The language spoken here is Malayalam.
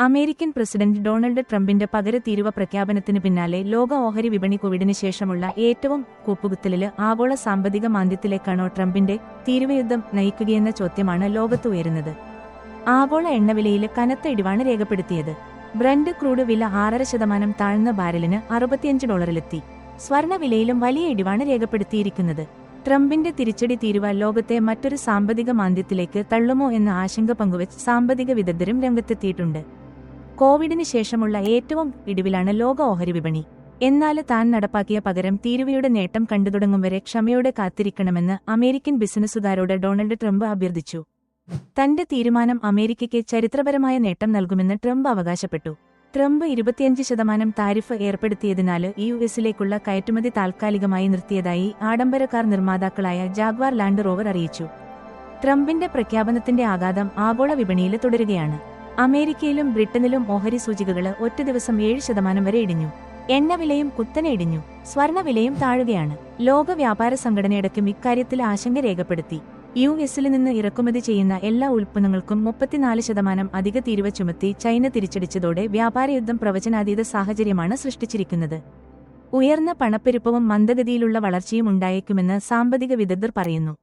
അമേരിക്കൻ പ്രസിഡന്റ് ഡൊണാൾഡ് ട്രംപിന്റെ പകരത്തീരുവ പ്രഖ്യാപനത്തിന് പിന്നാലെ ലോക ഓഹരി വിപണി കോവിഡിന് ശേഷമുള്ള ഏറ്റവും കൂപ്പുകുത്തലില് ആഗോള സാമ്പത്തിക മാന്ദ്യത്തിലേക്കാണോ ട്രംപിന്റെ തീരുവയുദ്ധം നയിക്കുകയെന്ന ചോദ്യമാണ് ലോകത്ത് ഉയരുന്നത്. ആഗോള എണ്ണവിലയില് കനത്ത ഇടിവാണ് രേഖപ്പെടുത്തിയത്. ബ്രന്റ് ക്രൂഡ് വില 6.5% താഴ്ന്ന ബാരലിന് $65. സ്വർണവിലയിലും വലിയ ഇടിവാണ് രേഖപ്പെടുത്തിയിരിക്കുന്നത്. ട്രംപിന്റെ തിരിച്ചടി തീരുവ ലോകത്തെ മറ്റൊരു സാമ്പത്തിക മാന്ദ്യത്തിലേക്ക് തള്ളുമോ എന്ന ആശങ്ക പങ്കുവച്ച് സാമ്പത്തിക വിദഗ്ധരും രംഗത്തെത്തിയിട്ടുണ്ട്. കോവിഡിന് ശേഷമുള്ള ഏറ്റവും ഇടിവിലാണ് ലോക ഓഹരി വിപണി. എന്നാൽ താൻ നടപ്പാക്കിയ പകരം തീരുവയുടെ നേട്ടം കണ്ടുതുടങ്ങും വരെ ക്ഷമയോടെ കാത്തിരിക്കണമെന്ന് അമേരിക്കൻ ബിസിനസ്സുകാരോട് ഡൊണാൾഡ് ട്രംപ് അഭ്യർത്ഥിച്ചു. തന്റെ തീരുമാനം അമേരിക്കയ്ക്ക് ചരിത്രപരമായ നേട്ടം നൽകുമെന്ന് ട്രംപ് അവകാശപ്പെട്ടു. ട്രംപ് 25% താരിഫ് ഏർപ്പെടുത്തിയതിനാല് യുഎസിലേക്കുള്ള കയറ്റുമതി താൽക്കാലികമായി നിർത്തിയതായി ആഡംബര കാർ നിർമ്മാതാക്കളായ ജാഗ്വാർ ലാൻഡ് റോവർ അറിയിച്ചു. ട്രംപിന്റെ പ്രഖ്യാപനത്തിന്റെ ആഘാതം ആഗോള വിപണിയിൽ തുടരുകയാണ്. അമേരിക്കയിലും ബ്രിട്ടനിലും ഓഹരി സൂചികകള് ഒറ്റ ദിവസം 7% വരെ ഇടിഞ്ഞു. എണ്ണവിലയും കുത്തനെ ഇടിഞ്ഞു. സ്വർണവിലയും താഴുകയാണ്. ലോക വ്യാപാര സംഘടനയടക്കം ഇക്കാര്യത്തിൽ ആശങ്ക രേഖപ്പെടുത്തി. യുഎസിൽ നിന്ന് ഇറക്കുമതി ചെയ്യുന്ന എല്ലാ ഉൽപ്പന്നങ്ങൾക്കും 34% അധിക തീരുവ ചുമത്തി ചൈന തിരിച്ചടിച്ചതോടെ വ്യാപാരയുദ്ധം പ്രവചനാതീത സാഹചര്യമാണ് സൃഷ്ടിച്ചിരിക്കുന്നത്. ഉയർന്ന പണപ്പെരുപ്പവും മന്ദഗതിയിലുള്ള വളർച്ചയും ഉണ്ടായേക്കുമെന്ന് സാമ്പത്തിക വിദഗ്ധർ പറയുന്നു.